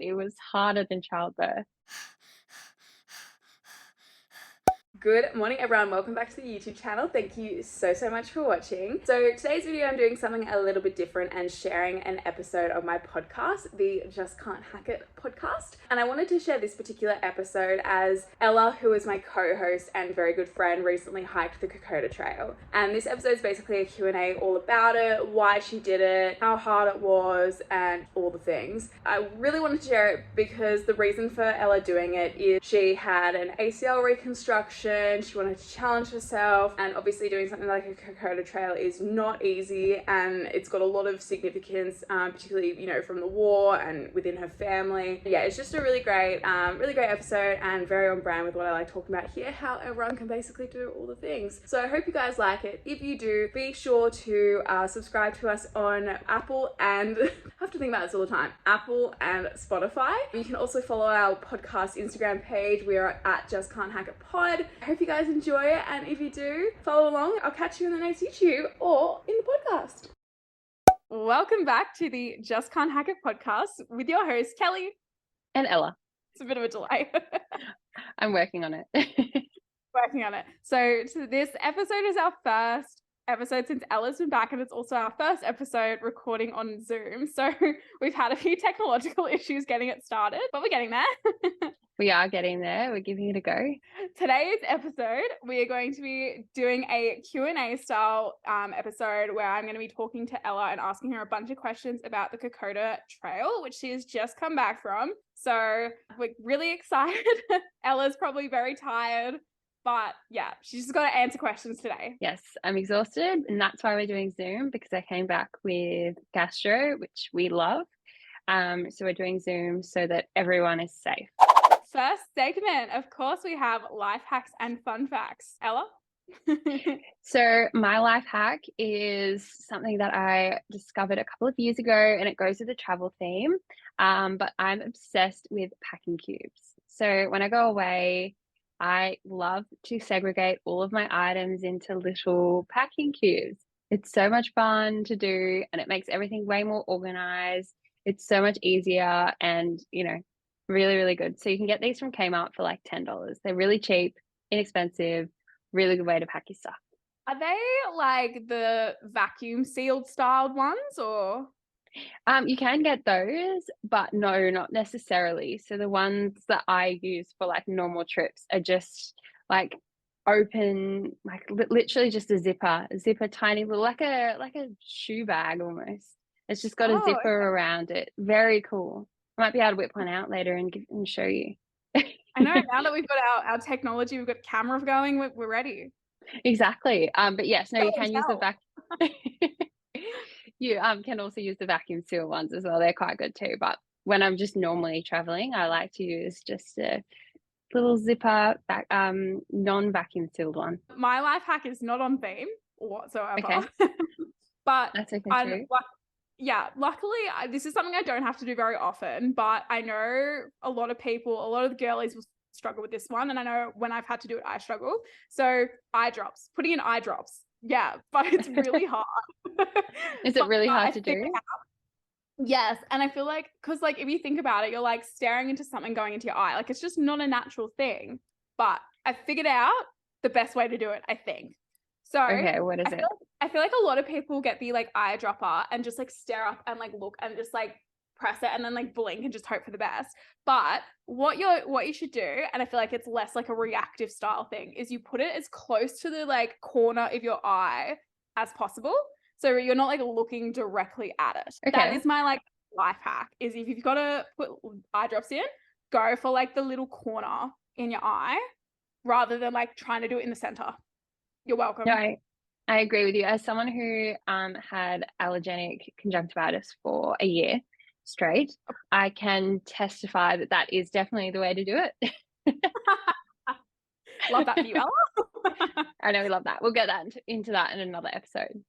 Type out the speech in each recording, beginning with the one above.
It was harder than childbirth. Good morning, everyone. Welcome back to the YouTube channel. Thank you so much for watching. So today's video, I'm doing something a little bit different and sharing an episode of my podcast, the Just Can't Hack It podcast. And I wanted to share this particular episode as Ella, who is my co-host and very good friend, recently hiked the Kokoda Trail. And this episode is basically a Q&A all about it, why she did it, how hard it was, and all the things. I really wanted to share it because the reason for Ella doing it is she had an ACL reconstruction. She wanted to challenge herself, and obviously doing something like a Kokoda Trail is not easy, and it's got a lot of significance, particularly, you know, from the war and within her family. Yeah, it's just a really great episode and very on brand with what I like talking about here, how everyone can basically do all the things. So I hope you guys like it. If you do, be sure to subscribe to us on Apple and I have to think about this all the time, Apple and Spotify. You can also follow our podcast Instagram page. We are at Just Can't Hack It Pod. I hope you guys enjoy it, and if you do, follow along. I'll catch you in the next YouTube or in the podcast. Welcome back to the Just Can't Hack It podcast with your host, Kelly. And Ella. It's a bit of a delay. I'm working on it. Working on it. So this episode is our first episode since Ella's been back, and it's also our first episode recording on Zoom. So we've had a few technological issues getting it started, but we're getting there. We are getting there. We're giving it a go. Today's episode, we are going to be doing a Q&A style episode where I'm going to be talking to Ella and asking her a bunch of questions about the Kokoda Trail, which she has just come back from. So we're really excited. Ella's probably very tired, but yeah, she's just got to answer questions today. Yes, I'm exhausted, and that's why we're doing Zoom, because I came back with gastro, which we love. So we're doing Zoom so that everyone is safe. First segment, of course, we have life hacks and fun facts. Ella? So my life hack is something that I discovered a couple of years ago, and it goes with the travel theme. But I'm obsessed with packing cubes. So when I go away, I love to segregate all of my items into little packing cubes. It's so much fun to do, and it makes everything way more organized. It's so much easier and, really good. So you can get these from Kmart for like $10. They're really cheap, inexpensive, really good way to pack your stuff. Are they like the vacuum sealed styled ones, or? You can get those, but no, not necessarily. So the ones that I use for like normal trips are just like open, like literally just a zipper, tiny little, like a shoe bag almost. It's just got a zipper around it. Very cool. I might be able to whip one out later and show you. I know, now that we've got our technology, we've got camera going, we're ready. Exactly. But yes, no, you can use the vacuum. You can also use the vacuum seal ones as well. They're quite good too. But when I'm just normally traveling, I like to use just a little zipper non-vacuum sealed one. My life hack is not on theme whatsoever. Okay. But that's okay too. Luckily, this is something I don't have to do very often, but I know a lot of the girlies will struggle with this one, and I know when I've had to do it, I struggle. So eye drops, putting in eye drops. Yeah, but it's really hard. Is it really hard to do? Yes, and I feel like, because like if you think about it, you're like staring into something going into your eye. Like it's just not a natural thing. But I figured out the best way to do it, I think. So okay, what is it? I feel like a lot of people get the like eyedropper and just like stare up and like look and just like press it and then like blink and just hope for the best. But what you should do, and I feel like it's less like a reactive style thing, is you put it as close to the like corner of your eye as possible, so you're not like looking directly at it. Okay. That is my like life hack, is if you've got to put eye drops in, go for like the little corner in your eye rather than like trying to do it in the center. You're welcome. No, I agree with you. As someone who had allergenic conjunctivitis for a year straight, I can testify that is definitely the way to do it. Love that for you, Ella. I know, we love that. We'll get into that in another episode.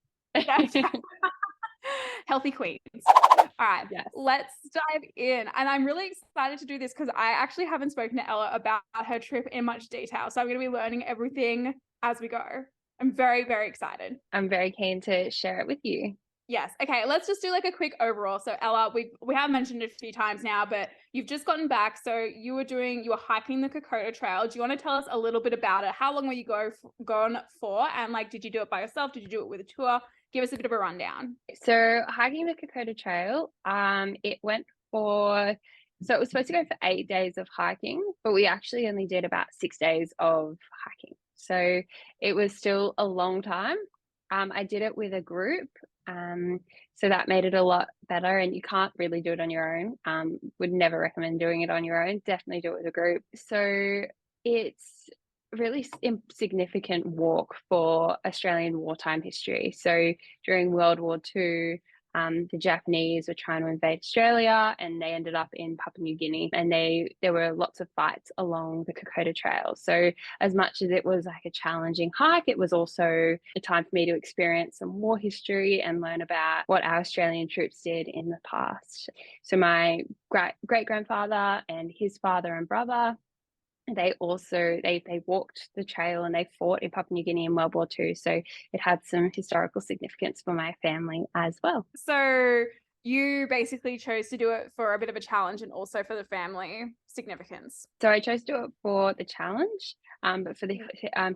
Healthy queens. All right, yes. Let's dive in. And I'm really excited to do this because I actually haven't spoken to Ella about her trip in much detail. So I'm going to be learning everything as we go. I'm very, very excited. I'm very keen to share it with you. Yes. Okay. Let's just do like a quick overall. So Ella, we have mentioned it a few times now, but you've just gotten back. So you were hiking the Kokoda Trail. Do you want to tell us a little bit about it? How long were you gone for? And like, did you do it by yourself? Did you do it with a tour? Give us a bit of a rundown. So hiking the Kokoda Trail, it went for so it was supposed to go for 8 days of hiking, but we actually only did about 6 days of hiking. So it was still a long time. I did it with a group, so that made it a lot better. And you can't really do it on your own. Would never recommend doing it on your own. Definitely do it with a group. So it's really significant walk for Australian wartime history. So during World War II, the Japanese were trying to invade Australia, and they ended up in Papua New Guinea. And there were lots of fights along the Kokoda Trail. So as much as it was like a challenging hike, it was also a time for me to experience some war history and learn about what our Australian troops did in the past. So my great grandfather and his father and brother, they also they walked the trail and they fought in Papua New Guinea in World War II. So it had some historical significance for my family as well. So you basically chose to do it for a bit of a challenge and also for the family significance. So I chose to do it for the challenge, but for the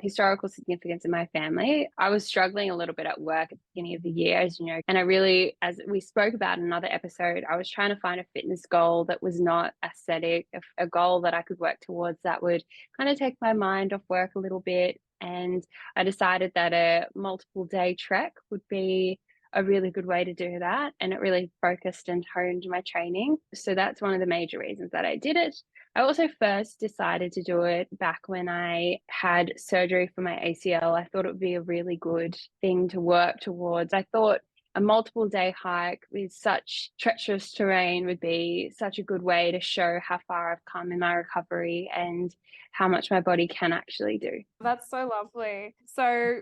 historical significance in my family, I was struggling a little bit at work at the beginning of the year, as you know. And I really, as we spoke about in another episode, I was trying to find a fitness goal that was not aesthetic, a goal that I could work towards that would kind of take my mind off work a little bit. And I decided that a multiple day trek would be a really good way to do that. And it really focused and honed my training. So that's one of the major reasons that I did it. I also first decided to do it back when I had surgery for my ACL. I thought it would be a really good thing to work towards. I thought a multiple day hike with such treacherous terrain would be such a good way to show how far I've come in my recovery and how much my body can actually do. That's so lovely. So,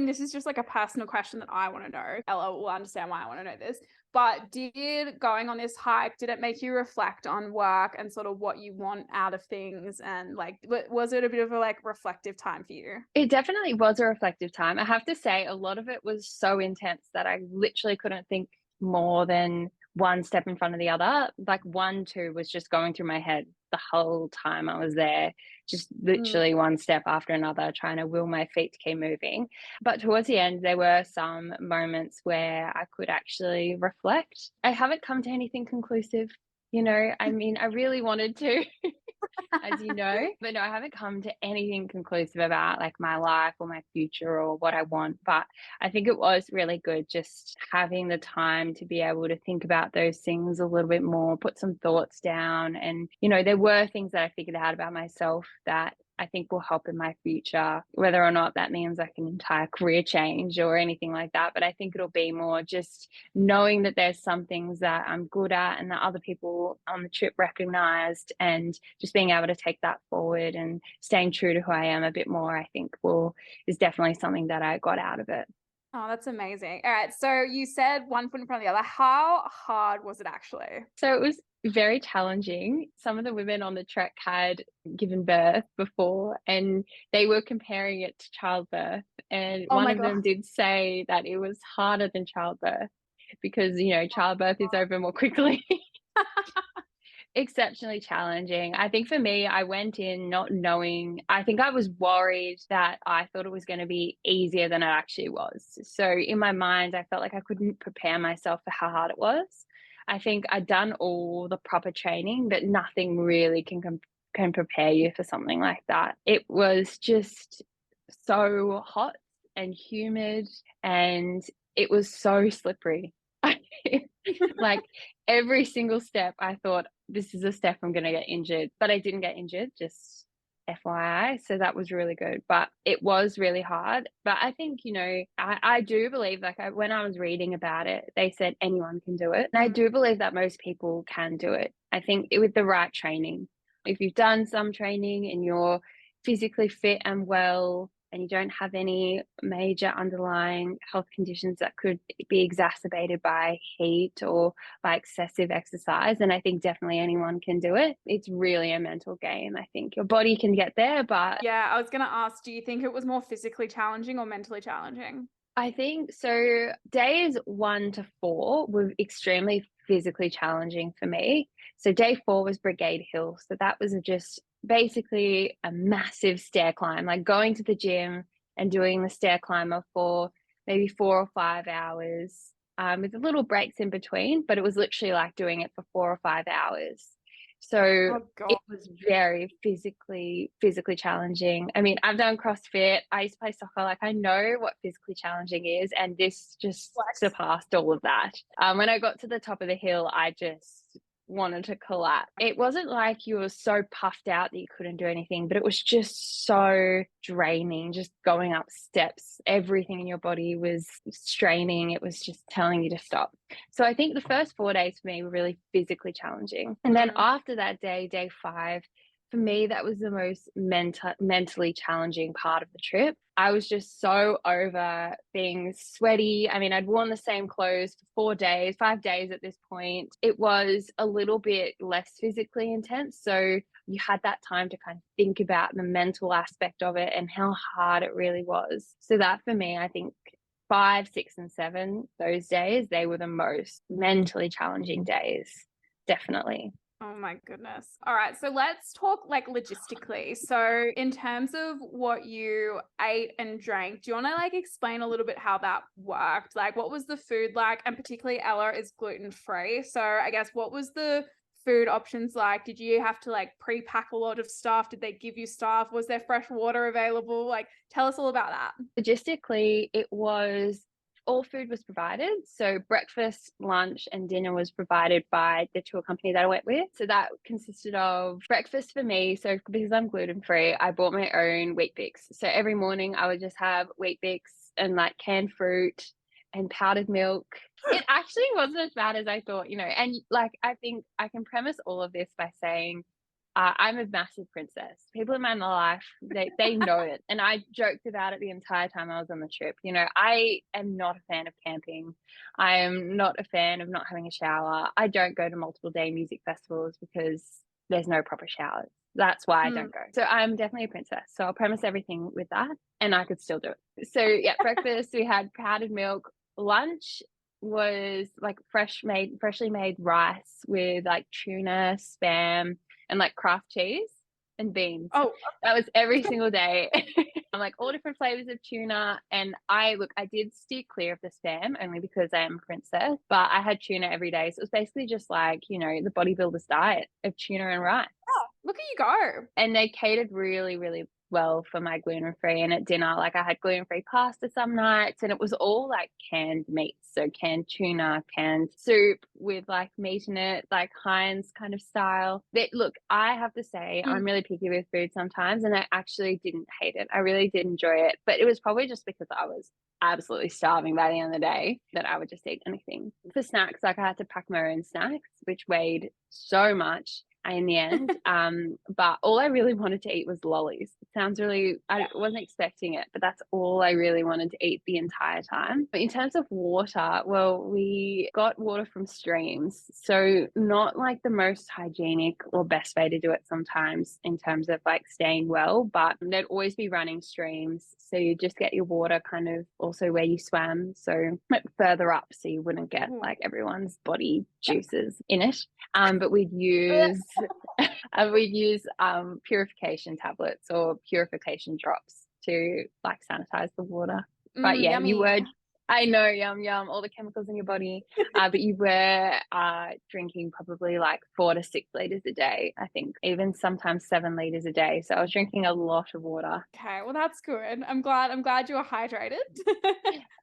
this is just like a personal question that I want to know. Ella will understand why I want to know this. But did going on this hike, did it make you reflect on work and sort of what you want out of things? And like, was it a bit of a like reflective time for you? It definitely was a reflective time. I have to say, a lot of it was so intense that I literally couldn't think more than one step in front of the other. Like one, two was just going through my head the whole time I was there, just literally one step after another, trying to will my feet to keep moving. But towards the end, there were some moments where I could actually reflect. I haven't come to anything conclusive. I mean, I really wanted to, as you know. But no, I haven't come to anything conclusive about like my life or my future or what I want. But I think it was really good just having the time to be able to think about those things a little bit more, put some thoughts down. And, there were things that I figured out about myself that I think will help in my future, whether or not that means like an entire career change or anything like that. But I think it'll be more just knowing that there's some things that I'm good at and that other people on the trip recognized, and just being able to take that forward and staying true to who I am a bit more, I think is definitely something that I got out of it. Oh, that's amazing. All right. So you said one foot in front of the other. How hard was it actually? So it was very challenging. Some of the women on the trek had given birth before, and they were comparing it to childbirth. And Oh one my of them God. did say that it was harder than childbirth because, childbirth is over more quickly. Exceptionally challenging. I think for me, I went in not knowing, I think I was worried that I thought it was going to be easier than it actually was. So in my mind, I felt like I couldn't prepare myself for how hard it was. I think I'd done all the proper training, but nothing really can prepare you for something like that. It was just so hot and humid, and it was so slippery. Like every single step, I thought, this is a step I'm going to get injured, but I didn't get injured, just FYI. So that was really good, but it was really hard. But I think, I do believe, like when I was reading about it, they said anyone can do it. And I do believe that most people can do it. I think with the right training, if you've done some training and you're physically fit and well, and you don't have any major underlying health conditions that could be exacerbated by heat or by excessive exercise, and I think definitely anyone can do it. It's really a mental game. I think your body can get there, but Yeah, I was going to ask, do you think it was more physically challenging or mentally challenging? I think so. Days 1 to 4 were extremely physically challenging for me. So day 4 was Brigade Hill. So that was just basically a massive stair climb, like going to the gym and doing the stair climber for maybe 4 or 5 hours, with little breaks in between. But it was literally like doing it for 4 or 5 hours. So Oh it God. was very physically challenging. I mean, I've done CrossFit. I used to play soccer. Like, I know what physically challenging is, and this just Flex. surpassed all of that. When I got to the top of the hill, I just wanted to collapse. It wasn't like you were so puffed out that you couldn't do anything, but it was just so draining, just going up steps. Everything in your body was straining. It was just telling you to stop. So I think the first 4 days for me were really physically challenging. And then after that day, day 5, for me, that was the most mentally challenging part of the trip. I was just so over being sweaty. I mean, I'd worn the same clothes for 4 days, 5 days at this point. It was a little bit less physically intense. So you had that time to kind of think about the mental aspect of it and how hard it really was. So that for me, I think 5, 6, and 7, those days, they were the most mentally challenging days. Definitely. Oh my goodness. All right. So let's talk like logistically. So in terms of what you ate and drank, do you want to like explain a little bit how that worked? Like what was the food like? And particularly Ella is gluten-free. So I guess what was the food options like? Did you have to like pre-pack a lot of stuff? Did they give you stuff? Was there fresh water available? Like tell us all about that. Logistically, it was all food was provided. So breakfast, lunch, and dinner was provided by the tour company that I went with. So that consisted of breakfast for me. So because I'm gluten free, I bought my own wheat bix. So every morning I would just have wheat bix and like canned fruit and powdered milk. It actually wasn't as bad as I thought, and like I think I can premise all of this by saying I'm a massive princess. People in my life, they know it. And I joked about it the entire time I was on the trip. I am not a fan of camping. I am not a fan of not having a shower. I don't go to multiple day music festivals because there's no proper showers. That's why I don't go. So I'm definitely a princess. So I'll premise everything with that, and I could still do it. So yeah, breakfast, we had powdered milk. Lunch was like freshly made rice with like tuna, spam, and like craft cheese and beans. Oh, That was every single day. I'm like all different flavors of tuna. And I did steer clear of the spam only because I am a princess, but I had tuna every day. So it was basically just like, the bodybuilder's diet of tuna and rice. look at you go. And they catered really, really well for my gluten free. And at dinner, like I had gluten free pasta some nights, and it was all like canned meats. So canned tuna, canned soup with like meat in it, like Heinz kind of style. Look, I have to say, I'm really picky with food sometimes, and I actually didn't hate it. I really did enjoy it, but it was probably just because I was absolutely starving by the end of the day that I would just eat anything. For snacks, like I had to pack my own snacks, which weighed so much in the end. But all I really wanted to eat was lollies. It sounds really, I wasn't expecting it, but that's all I really wanted to eat the entire time. But in terms of water, well, we got water from streams. So not like the most hygienic or best way to do it sometimes in terms of like staying well, but there'd always be running streams. So you just get your water kind of also where you swam. So further up so you wouldn't get like everyone's body juices in it. But we'd use purification tablets or purification drops to like sanitize the water. But yeah, Yummy. I know, yum yum, all the chemicals in your body. But you were drinking probably like 4 to 6 liters a day. I think even sometimes 7 liters a day. So I was drinking a lot of water. Okay, well that's good. I'm glad you were hydrated.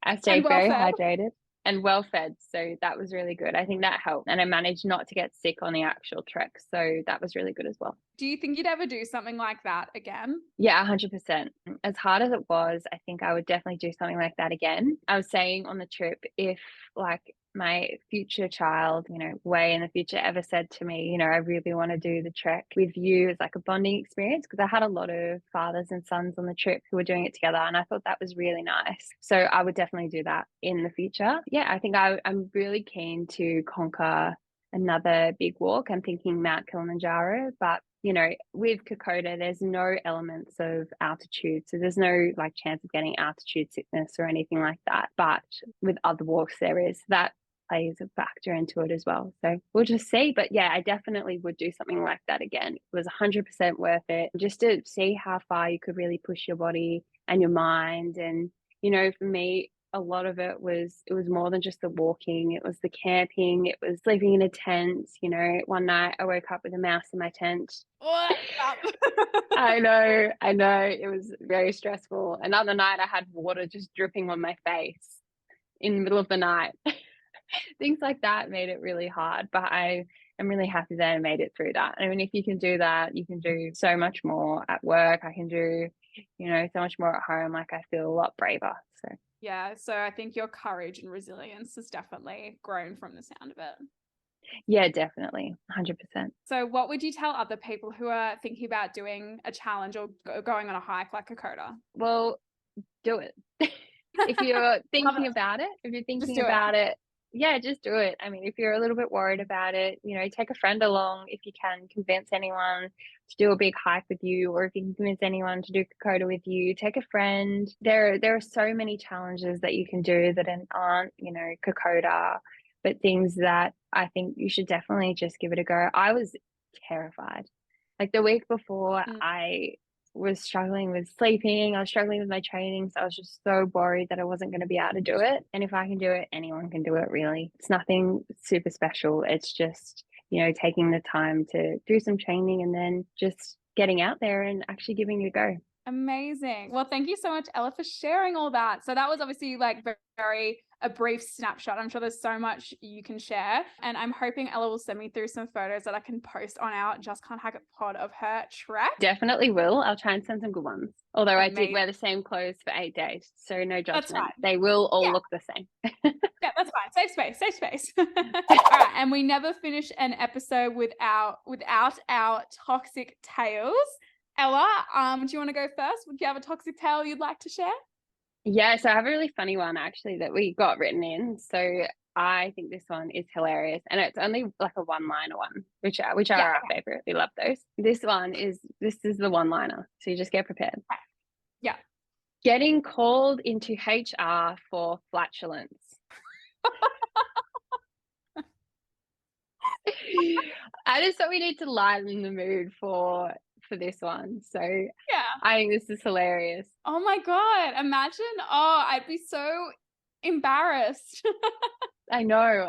I And stayed well very fed. hydrated and well fed. So that was really good. I think that helped. And I managed not to get sick on the actual trek. So that was really good as well. Do you think you'd ever do something like that again? Yeah, 100%. As hard as it was, I think I would definitely do something like that again. I was saying on the trip, if like my future child, way in the future ever said to me, I really want to do the trek with you as like a bonding experience, because I had a lot of fathers and sons on the trip who were doing it together. And I thought that was really nice. So I would definitely do that in the future. Yeah, I think I'm really keen to conquer another big walk. I'm thinking Mount Kilimanjaro, but with Kokoda, there's no elements of altitude. So there's no like chance of getting altitude sickness or anything like that. But with other walks, there is. That plays a factor into it as well. So we'll just see. But yeah, I definitely would do something like that again. It was 100% worth it just to see how far you could really push your body and your mind. And, for me, a lot of it was more than just the walking. It was the camping. It was sleeping in a tent. One night I woke up with a mouse in my tent. What? I know. It was very stressful. Another night I had water just dripping on my face in the middle of the night. Things like that made it really hard, but I am really happy that I made it through that. I mean, if you can do that, you can do so much more at work. I can do, so much more at home. Like I feel a lot braver. So yeah, so I think your courage and resilience has definitely grown from the sound of it. Yeah, definitely. 100%. So what would you tell other people who are thinking about doing a challenge or going on a hike like Kokoda? Well, do it. If you're thinking about it, yeah, just do it. I mean, if you're a little bit worried about it, take a friend along if you can convince anyone to do a big hike with you, or if you can convince anyone to do Kokoda with you, take a friend. There are so many challenges that you can do that aren't, Kokoda, but things that I think you should definitely just give it a go. I was terrified. Like the week before, I was struggling with sleeping. I was struggling with my training. So I was just so worried that I wasn't going to be able to do it. And if I can do it, anyone can do it, really. It's nothing super special. It's just, taking the time to do some training and then just getting out there and actually giving it a go. Amazing. Well, thank you so much, Ella, for sharing all that. So that was obviously like very a brief snapshot. I'm sure there's so much you can share. And I'm hoping Ella will send me through some photos that I can post on our Just Can't Hack It pod of her trek. Definitely will. I'll try and send some good ones. Although I did wear the same clothes for 8 days. So no judgment. They will all look the same. Yeah, that's fine. Safe space. All right. And we never finish an episode without our toxic tales. Ella, do you want to go first? Would you have a toxic tale you'd like to share? Yeah, so I have a really funny one actually that we got written in. So I think this one is hilarious, and it's only like a one-liner one, which are our favorite. We love those. This is the one-liner, so you just get prepared. Yeah. Getting called into HR for flatulence. I just thought we need to lighten the mood for this one. So yeah, I think this is hilarious. Oh my God. Imagine. Oh, I'd be so embarrassed. I know.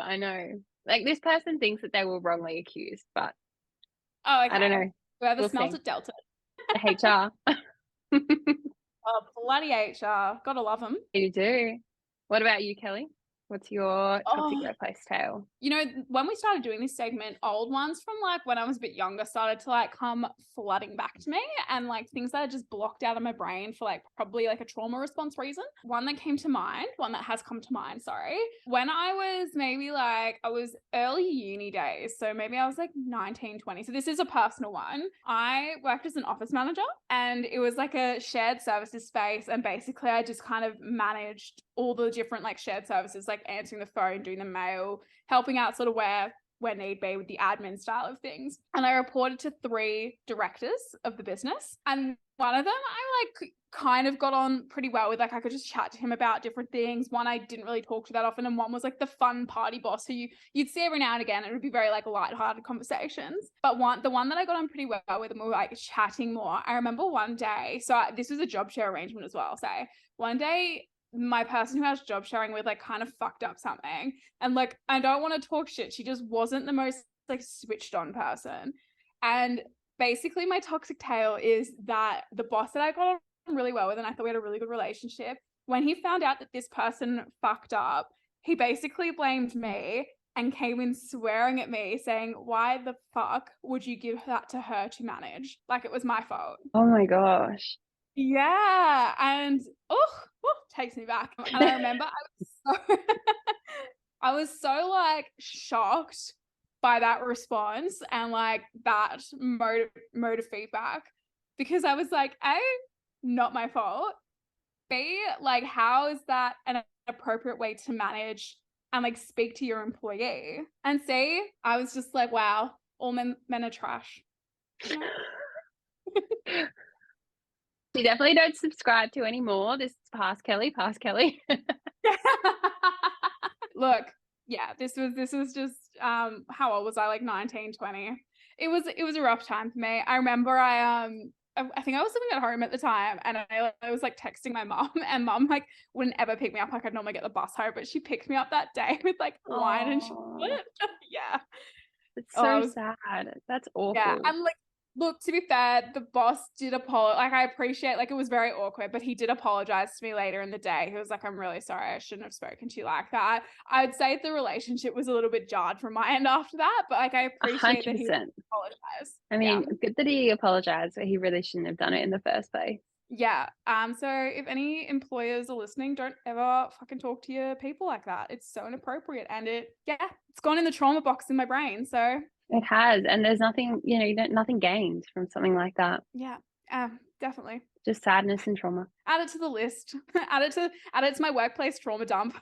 Like this person thinks that they were wrongly accused, but okay. I don't know. Whoever smelt it dealt it. HR. Oh, bloody HR. Gotta love them. You do. What about you, Kelly? What's your toxic workplace tale? When we started doing this segment, old ones from like when I was a bit younger started to like come flooding back to me, and like things that are just blocked out of my brain for like probably like a trauma response reason. One that has come to mind, sorry. When I was maybe like, I was early uni days. So maybe I was like 19, 20. So this is a personal one. I worked as an office manager, and it was like a shared services space. And basically I just kind of managed all the different like shared services, like answering the phone, doing the mail, helping out sort of where need be with the admin style of things. And I reported to 3 directors of the business. And one of them I like kind of got on pretty well with. Like I could just chat to him about different things. One I didn't really talk to that often. And one was like the fun party boss who you'd see every now and again. It would be very like lighthearted conversations. But the one that I got on pretty well with, and we were like chatting more. I remember one day, this was a job share arrangement as well. So one day my person who I was job sharing with like kind of fucked up something, and like I don't want to talk shit, she just wasn't the most like switched on person. And basically my toxic tale is that the boss that I got on really well with, and I thought we had a really good relationship, when he found out that this person fucked up, he basically blamed me and came in swearing at me saying, why the fuck would you give that to her to manage? Like it was my fault. Oh my gosh. Yeah. And takes me back. And I remember I was so like shocked by that response and like that mode of feedback, because I was like, A, not my fault. B, like how is that an appropriate way to manage and like speak to your employee and see. I was just like, wow, all men are trash. You know? You definitely don't subscribe to anymore. This is past Kelly, past Kelly. Look, yeah, this was just how old was I? Like 19, 20. It was a rough time for me. I remember I think I was living at home at the time, and I was like texting my mom, and mom like wouldn't ever pick me up. Like I'd normally get the bus home, but she picked me up that day with like wine and chocolate. Yeah. It's Oh, so sad. That's yeah. awful. And like, look, to be fair, the boss did apologize. Like, I appreciate, like, it was very awkward, but he did apologize to me later in the day. He was like, I'm really sorry. I shouldn't have spoken to you like that. I'd say the relationship was a little bit jarred from my end after that, but like, I appreciate that he 100%. apologized. I mean, good that he apologized, but he really shouldn't have done it in the first place. Yeah. So if any employers are listening, don't ever fucking talk to your people like that. It's so inappropriate. And it's gone in the trauma box in my brain. So It has, and there's nothing, nothing gained from something like that. yeah, definitely. Just sadness and trauma. Add it to the list. add it to my workplace trauma dump.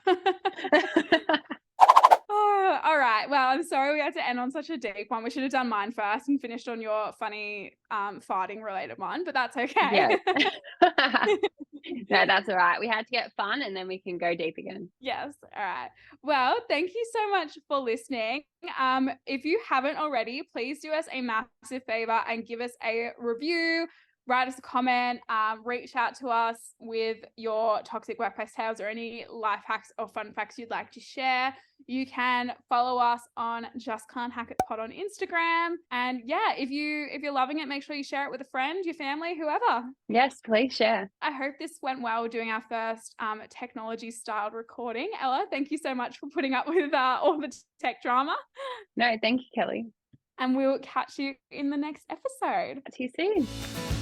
Oh, all right. Well, I'm sorry we had to end on such a deep one. We should have done mine first and finished on your funny farting related one, but that's okay. Yeah. No, that's all right. We had to get fun and then we can go deep again. Yes. All right. Well, thank you so much for listening. If you haven't already, please do us a massive favor and give us a review, write us a comment, reach out to us with your toxic workplace tales or any life hacks or fun facts you'd like to share. You can follow us on Just Can't Hack It Pod on Instagram. And yeah, if you're loving it, make sure you share it with a friend, your family, whoever. Yes, please share. I hope this went well doing our first technology styled recording. Ella, thank you so much for putting up with all the tech drama. No, thank you, Kelly. And we'll catch you in the next episode. See you soon.